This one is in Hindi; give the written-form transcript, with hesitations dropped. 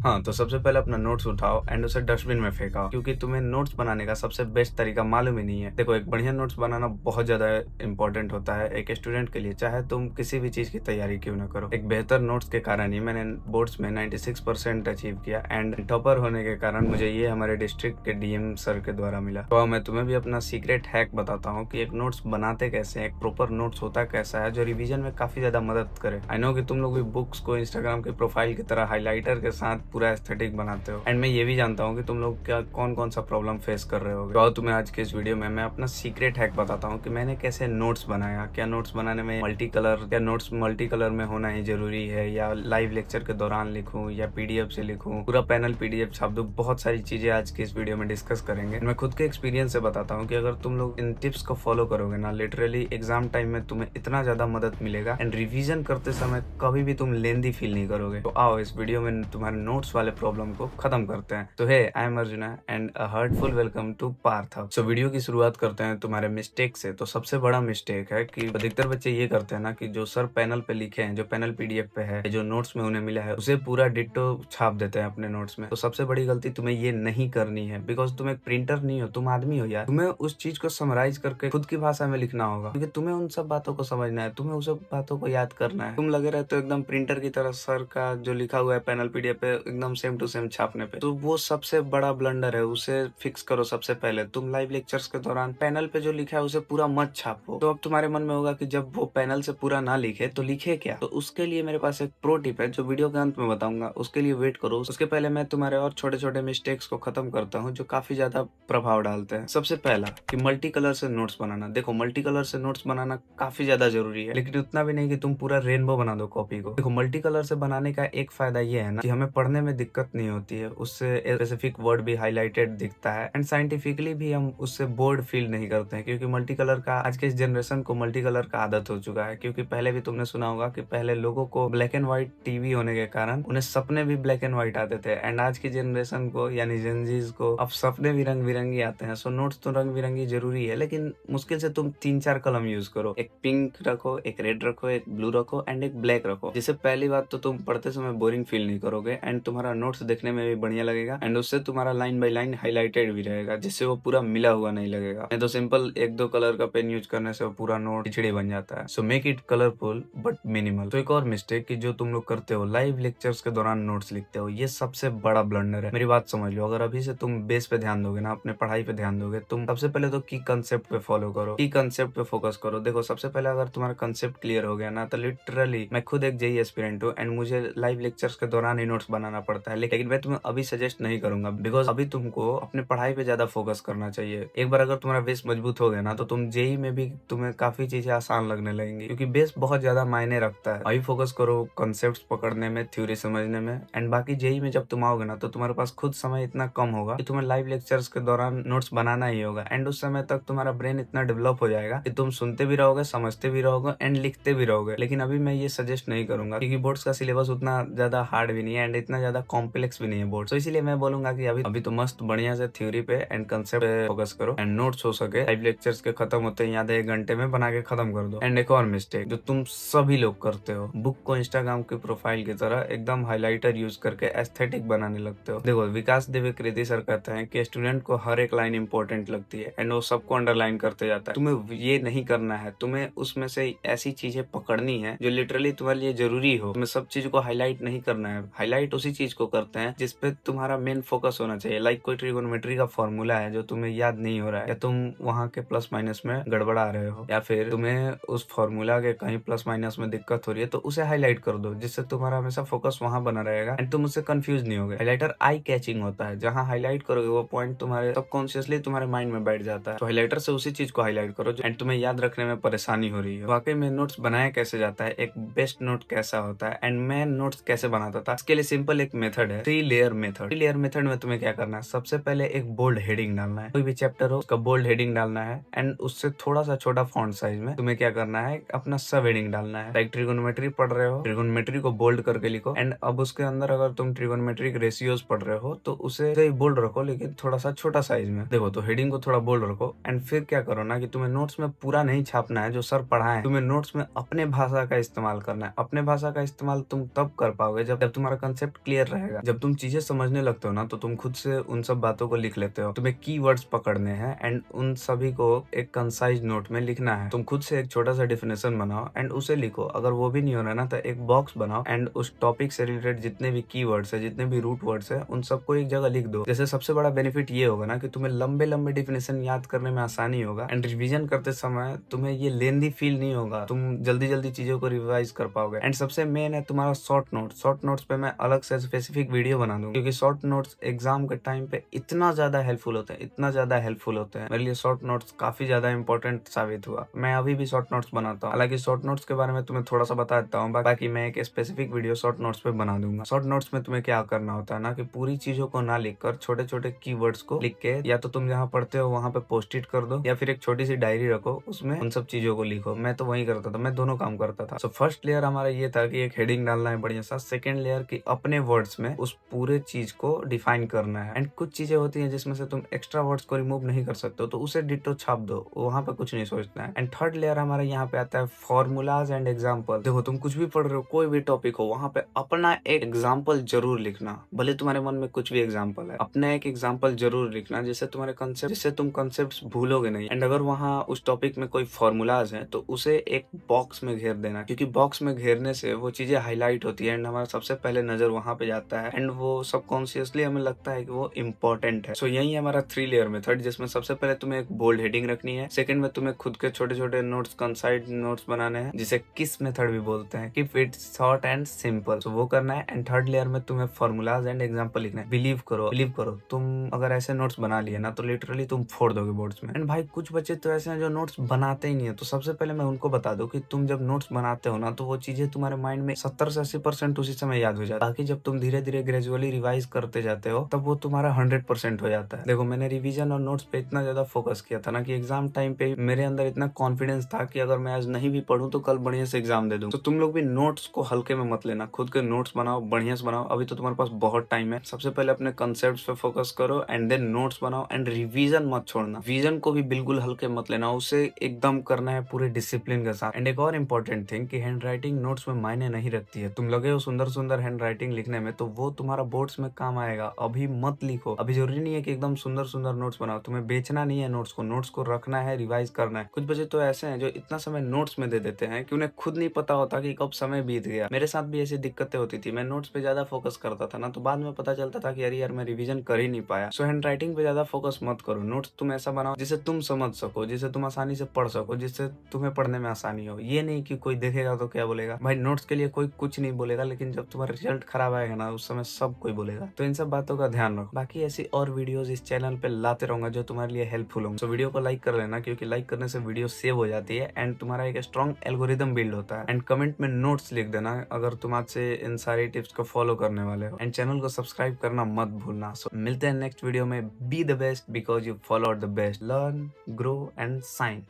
हाँ, तो सबसे पहले अपना नोट्स उठाओ एंड उसे डस्टबिन में फेंकाओ, क्योंकि तुम्हें नोट्स बनाने का सबसे बेस्ट तरीका मालूम ही नहीं है। देखो, एक बढ़िया नोट्स बनाना बहुत ज़्यादा इंपॉर्टेंट होता है एक स्टूडेंट के लिए, चाहे तुम किसी भी चीज़ की तैयारी क्यों ना करो। एक बेहतर नोट्स के कारण ही मैंने बोर्ड्स में 96% अचीव किया एंड टॉपर होने के कारण मुझे ये हमारे डिस्ट्रिक्ट के डीएम सर के द्वारा मिला। तो अब मैं तुम्हें भी अपना सीक्रेट हैक बताता हूँ कि एक नोट्स बनाते कैसे हैं, एक प्रॉपर नोट्स होता कैसा है जो रिवीजन में काफी ज्यादा मदद करे। आई नो कि तुम लोग भी बुक्स को इंस्टाग्राम के प्रोफाइल की तरह हाइलाइटर के साथ पूरा एस्थेटिक बनाते हो एंड मैं ये भी जानता हूँ कि तुम लोग क्या कौन कौन सा प्रॉब्लम फेस कर रहे हो। तो तुम्हें आज के इस वीडियो में मैं अपना सीक्रेट हैक बताता हूँ कि मैंने कैसे नोट्स बनाया। क्या नोट्स बनाने में मल्टी कलर, क्या नोट्स मल्टी कलर में होना ही जरूरी है, या लाइव लेक्चर के दौरान लिखूं या पीडीएफ से लिखूं, पूरा पैनल पीडीएफ छाप दूं। बहुत सारी चीजें आज के इस वीडियो में डिस्कस करेंगे। मैं खुद के एक्सपीरियंस से बताता हूँ कि अगर तुम लोग इन टिप्स को फॉलो करोगे ना, लिटरली एग्जाम टाइम में तुम्हें इतना ज्यादा मदद मिलेगा एंड रिवीजन करते समय कभी भी तुम लेंदी फील नहीं करोगे। तो आओ इस वीडियो में तुम्हारे नोट्स वाले प्रॉब्लम को खत्म करते हैं। तो hey, I am Arjuna and a heartful welcome to Parth hub. So video की शुरुआत करते हैं तुम्हारे मिस्टेक से। तो सबसे बड़ा मिस्टेक है कि अधिकतर बच्चे ये करते हैं ना कि जो सर पैनल पे लिखे हैं, जो पैनल पीडीएफ पे है, जो नोट्स में उन्हें मिला है, उसे पूरा डिट्टो छाप देते हैं अपने नोट्स में। तो सबसे बड़ी गलती तुम्हें ये नहीं करनी है, बिकॉज तुम एक प्रिंटर नहीं हो, तुम आदमी हो यार। तुम्हें उस चीज को समराइज करके खुद की भाषा में लिखना होगा, क्योंकि तुम्हें उन सब बातों को समझना है, तुम्हें उस सब बातों को याद करना है। तुम लगे रहते हो एकदम प्रिंटर की तरह सर का जो लिखा हुआ है पैनल पीडीएफ पे एकदम सेम टू सेम छापने पे। तो वो सबसे बड़ा ब्लंडर है, उसे फिक्स करो सबसे पहले। तुम लाइव लेक्चर्स के दौरान पैनल पे जो लिखा है उसे पूरा मत छापो। तो अब तुम्हारे मन में होगा कि जब वो पैनल से पूरा ना लिखे तो लिखे क्या। तो उसके लिए मेरे पास एक प्रो टिप है जो वीडियो के अंत में बताऊंगा, उसके लिए वेट करो। उसके पहले मैं तुम्हारे और छोटे छोटे मिस्टेक्स को खत्म करता हूँ जो काफी ज्यादा प्रभाव डालते हैं। सबसे पहला कि मल्टी कलर से नोट्स बनाना। देखो, मल्टी कलर से नोट्स बनाना काफी ज्यादा जरूरी है, लेकिन उतना भी नहीं कि तुम पूरा रेनबो बना दो कॉपी को। देखो, मल्टी कलर से बनाने का एक फायदा ये है ना कि हमें पढ़ने में दिक्कत नहीं होती है, उससे स्पेसिफिक वर्ड भी हाईलाइटेड दिखता है एंड साइंटिफिकली भी हम उससे बोर्ड फील नहीं करते हैं, क्योंकि मल्टी कलर का आज के इस जनरेशन को मल्टी कलर का आदत हो चुका है। क्योंकि पहले भी तुमने सुना होगा कि पहले लोगों को ब्लैक एंड व्हाइट टीवी होने के कारण उन्हें सपने भी ब्लैक एंड व्हाइट आते थे एंड आज की जनरेशन को यानी जेनजीज को अब सपने भी रंग बिरंगी आते हैं। सो नोट्स तो रंग बिरंगी जरूरी है, लेकिन मुश्किल से तुम 3-4 कलम यूज करो। एक पिंक रखो, एक रेड रखो, एक ब्लू रखो एंड एक ब्लैक रखो, जिससे पहली बात तो तुम पढ़ते समय बोरिंग फील नहीं करोगे एंड तुम्हारा नोट्स देखने में भी बढ़िया लगेगा एंड उससे तुम्हारा लाइन बाय लाइन हाईलाइटेड भी रहेगा, जिससे वो पूरा मिला हुआ नहीं लगेगा। नहीं तो सिंपल 1-2 कलर का पेन यूज करने से वो पूरा नोट खिचड़ी बन जाता है। So make it colourful but minimal. तो एक और मिस्टेक कि जो तुम लोग करते हो, लाइव लेक्चर्स के दौरान नोट्स लिखते हो, ये सबसे बड़ा ब्लंडर है। मेरी बात समझ लो, अगर अभी से तुम बेस पे ध्यान दोगे ना, अपने पढ़ाई पे ध्यान दोगे, तुम सबसे पहले तो की कंसेप्ट पे फॉलो करो, की कंसेप्ट पे फोकस करो। देखो, सबसे पहले अगर तुम्हारा कंसेप्ट क्लियर हो गया ना, तो लिटरली मैं खुद एक जेई एस्पिरेंट हूँ एंड मुझे लाइव लेक्चर्स के दौरान ही नोट्स बनाना पड़ता है, लेकिन मैं तुम्हें अभी सजेस्ट नहीं करूंगा, बिकॉज अभी तुमको अपने पढ़ाई पे ज्यादा फोकस करना चाहिए। एक बार अगर तुम्हारा बेस मजबूत हो गया ना, तो तुम जेई में भी तुम्हें काफी चीजें आसान लगने लगेंगी, क्योंकि बेस बहुत ज्यादा मायने रखता है। अभी फोकस करो कॉन्सेप्ट्स पकड़ने में, थ्योरी समझने में एंड बाकी जेई में जब तुम आओगे ना, तो तुम्हारे पास खुद समय इतना कम होगा कि तुम्हें लाइव लेक्चर्स के दौरान नोट्स बनाना ही होगा एंड उस समय तक तुम्हारा ब्रेन इतना डेवलप हो जाएगा कि तुम सुनते भी रहोगे, समझते भी रहोगे एंड लिखते भी रहोगे। लेकिन अभी मैं ये सजेस्ट नहीं करूंगा, क्योंकि बोर्ड्स का सिलेबस उतना ज्यादा हार्ड भी नहीं है एंड इतना ज्यादा कॉम्प्लेक्स भी नहीं है बोर्ड। तो इसीलिए मैं बोलूंगा कि अभी तो मस्त बढ़िया से थ्योरी पे एंड कंसेप्ट पे फोकस करो एंड नोट्स हो सके लाइव लेक्चर्स के खत्म होते हैं आधे 1 घंटे में बना के खत्म कर दो। एंड एक और मिस्टेक जो तुम सभी लोग करते हो, बुक को इंस्टाग्राम के प्रोफाइल की तरह एकदम हाईलाइटर यूज करके एस्थेटिक बनाने लगते हो। देखो, विकास द्विवेदी सर कहते हैं कि स्टूडेंट को हर एक लाइन इंपॉर्टेंट लगती है एंड वो सबको अंडरलाइन करते जाता है। तुम्हें ये नहीं करना है, तुम्हें उसमें से ऐसी चीजें पकड़नी है जो लिटरली तुम्हारे लिए जरूरी हो। तुम्हें सब चीज को हाईलाइट नहीं करना है, हाईलाइट उसी चीज को करते हैं जिसपे तुम्हारा मेन फोकस होना चाहिए। लाइक कोई ट्रिगोनोमेट्री का फॉर्मूला है जो तुम्हें याद नहीं हो रहा है, या तुम वहाँ के प्लस माइनस में गड़बड़ा रहे हो, या फिर तुम्हें उस फॉर्मूला के कहीं प्लस माइनस में दिक्कत हो रही है, तो उसे हाईलाइट कर दो, जिससे तुम्हारा हमेशा फोकस वहां बना रहेगा एंड तुम उससे कंफ्यूज नहीं होगे। हाईलाइटर आई कैचिंग होता है, जहां हाईलाइट करोगे वो पॉइंट तुम्हारे सबकॉन्शियसली तुम्हारे माइंड में बैठ जाता है। तो हाईलाइटर से उसी चीज को हाईलाइट करो एंड तुम्हें याद रखने में परेशानी हो रही है। वाकई में नोट्स बनाया कैसे जाता है, एक बेस्ट नोट कैसा होता है एंड मैं नोट्स कैसे बनाता था, इसके लिए सिंपल एक मेथड है, 3 लेयर मेथड। 3 लेयर मेथड में तुम्हें क्या करना है, सबसे पहले एक बोल्ड हेडिंग डालना है। कोई भी चैप्टर हो उसका बोल्ड हेडिंग डालना है एंड उससे थोड़ा सा छोटा फॉन्ट साइज में तुम्हें क्या करना है, अपना सब हेडिंग डालना है। लाइक ट्रिगोनोमेट्री पढ़ रहे हो, ट्रिगोनोमेट्री को बोल्ड करके लिखो एंड अब उसके अंदर अगर तुम ट्रिगोनोमेट्रिक रेशियोज पढ़ रहे हो तो उसे बोल्ड रखो, लेकिन थोड़ा सा छोटा साइज में। देखो, तो हेडिंग को थोड़ा बोल्ड रखो एंड फिर क्या करो ना कि तुम्हें नोट्स में पूरा नहीं छापना है जो सर पढ़ाए, तुम्हें नोट्स में अपने भाषा का इस्तेमाल करना है। अपने भाषा का इस्तेमाल तुम तब कर पाओगे जब तुम्हारा कंसेप्ट क्लियर क्लियर रहेगा। जब तुम चीजें समझने लगते हो ना तो तुम खुद से उन सब बातों को लिख लेते हो। तुम्हें कीवर्ड्स पकड़ने हैं एंड उन सभी को एक कंसाइज नोट में लिखना है। तुम खुद से एक छोटा सा डिफिनेशन बनाओ एंड उसे लिखो। अगर वो भी नहीं हो रहा ना तो एक बॉक्स बनाओ एंड उस टॉपिक से रिलेटेड जितने भी कीवर्ड्स है, जितने भी रूट वर्ड्स है, उन सबको एक जगह लिख दो। जैसे सबसे बड़ा बेनिफिट ये होगा ना कि तुम्हें लंबे लंबे डिफिनेशन याद करने में आसानी होगा एंड रिवीजन करते समय तुम्हें ये लेंदी फील नहीं होगा। तुम जल्दी जल्दी चीजों को रिवाइज कर पाओगे। एंड सबसे मेन है तुम्हारा शॉर्ट नोट्स। शॉर्ट नोट्स पे मैं अलग से स्पेसिफिक वीडियो बना दूंगा, क्योंकि शॉर्ट नोट्स एग्जाम के टाइम पे इतना ज्यादा हेल्पफुल होते हैं, इतना ज्यादा हेल्पफुल होते हैं। मेरे लिए शॉर्ट नोट्स काफी ज्यादा इंपॉर्टेंट साबित हुआ। मैं अभी भी शॉर्ट नोट्स बनाता हूँ। हालांकि शॉर्ट नोट्स के बारे में तुम्हें थोड़ा सा बता देता हूँ, बाकी मैं एक स्पेसिफिक वीडियो शॉर्ट नोट्स पे बना दूंगा। शॉर्ट नोट्स में तुम्हें क्या करना होता है ना कि पूरी चीजों को ना लिखकर छोटे छोटे कीवर्ड्स को लिख के या तो तुम जहाँ पढ़ते हो वहां पे पोस्ट इट कर दो, या फिर एक छोटी सी डायरी रखो, उसमें उन सब चीजों को लिखो। मैं तो वही करता था, मैं दोनों काम करता था। सो फर्स्ट लेयर हमारा ये था कि एक हेडिंग डालना है बढ़िया सा। सेकेंड लेयर की अपने वर्ड्स में उस पूरे चीज को डिफाइन करना है। एंड कुछ चीजें होती है जिसमें से तुम एक्स्ट्रा वर्ड्स को रिमूव नहीं कर सकते हो, तो उसे डिटो छाप दो, वहां पे कुछ नहीं सोचना है। एंड थर्ड लेयर हमारा यहाँ पे आता है फॉर्मूलाज एंड एग्जाम्पल। देखो तुम कुछ भी पढ़ रहे हो, कोई भी टॉपिक हो, वहां पे अपना एक एग्जाम्पल जरूर लिखना। भले तुम्हारे मन में कुछ भी एग्जाम्पल है, अपना एक एग्जाम्पल जरूर लिखना, जिससे तुम्हारे कंसेप्ट, जिससे तुम कंसेप्ट भूलोगे नहीं। एंड अगर वहाँ उस टॉपिक में कोई फॉर्मूलाज है तो उसे एक बॉक्स में घेर देना, क्योंकि बॉक्स में घेरने से वो चीजें हाईलाइट होती है एंड हमारा सबसे पहले नजर वहां पे जाता है एंड वो सबकॉन्शियसली हमें लगता है कि वो इम्पोर्टेंट है। सो यही है हमारा 3 लेयर मेथड, जिसमें सबसे पहले तुम्हें एक बोल्ड हेडिंग रखनी है। सेकंड में तुम्हें खुद के छोटे छोटे नोट्स, कंसाइड नोट्स बनाने हैं, जिसे किस मेथड भी बोलते हैं, keep it short and simple. So वो करना है। एंड थर्ड लेयर में तुम्हें फॉर्मूलाज एंड एग्जाम्पल लिखना है। बिलीव करो तुम अगर ऐसे नोट्स बना लिए ना तो लिटरली तुम फोड़ दोगे बोर्ड्स में। एंड भाई कुछ बच्चे तो ऐसे हैं जो नोट्स बनाते ही नहीं है, तो सबसे पहले मैं उनको बता दूं कि तुम जब नोट्स बनाते हो ना तो वो चीजें तुम्हारे माइंड में 70 से 80% उसी समय याद हो जाता है। बाकी जब तुम धीरे धीरे ग्रेजुअली रिवाइज करते जाते हो तब वो तुम्हारा 100% हो जाता है। देखो मैंने रिवीजन और नोट्स पे इतना ज्यादा फोकस किया था ना कि एग्जाम टाइम पे मेरे अंदर इतना कॉन्फिडेंस था कि अगर मैं आज नहीं भी पढ़ूं तो कल बढ़िया से एग्जाम दे दूं। तो तुम लोग भी नोट्स को हल्के में मत लेना, खुद के नोट्स बनाओ, बढ़िया से बनाओ। अभी तो तुम्हारे पास बहुत टाइम है। सबसे पहले अपने कंसेप्ट पे फोकस करो एंड देन नोट्स बनाओ। एंड रिवीजन मत छोड़ना, विजन को भी बिल्कुल हल्के मत लेना, उसे एकदम करना है पूरे डिसिप्लिन के साथ। एंड एक और इम्पोर्टेंट थिंग कि हैंड राइटिंग नोट्स में मायने नहीं रखती है। तुम लगे हो सुंदर सुंदर हैंड राइटिंग लिखने में तो वो तुम्हारा बोर्ड्स में काम आएगा। अभी मत लिखो, अभी जरूरी नहीं है कि एकदम सुंदर सुंदर नोट्स बनाओ। तुम्हें बेचना नहीं है नोट्स को रखना है, रिवाइज करना है। कुछ बच्चे तो ऐसे हैं जो इतना समय नोट्स में दे देते हैं कि उन्हें खुद नहीं पता होता कि कब समय बीत गया। मेरे साथ भी ऐसी दिक्कतें होती थी। मैं नोट्स पे ज्यादा फोकस करता था ना तो बाद में पता चलता था कि अरे यार मैं रिवीजन कर ही नहीं पाया। सो हैंड राइटिंग पे ज्यादा फोकस मत करो। नोट्स तुम ऐसा बनाओ जिसे तुम समझ सको, जिसे तुम आसानी से पढ़ सको, जिससे तुम्हें पढ़ने में आसानी हो। ये नहीं कि कोई देखेगा तो क्या बोलेगा। भाई नोट्स के लिए कोई कुछ नहीं बोलेगा, लेकिन जब तुम्हारा रिजल्ट खराब आएगा ना उस समय सब कोई बोलेगा। तो इन सब बातों का ध्यान रखो। बाकी ऐसी और वीडियोस इस चैनल पे लाते रहूंगा जो तुम्हारे लिए हेल्पफुल होंगे। तो वीडियो को लाइक कर लेना, क्योंकि लाइक करने से वीडियो सेव हो जाती है एंड तुम्हारा एक स्ट्रॉन्ग एल्गोरिदम बिल्ड होता है। एंड कमेंट में नोट्स लिख देना अगर तुम आज से इन सारी टिप्स को फॉलो करने वाले हो। एंड चैनल को सब्सक्राइब करना मत भूलना। सो मिलते हैं नेक्स्ट वीडियो में। Be the best because you follow the best. Learn, grow and sign.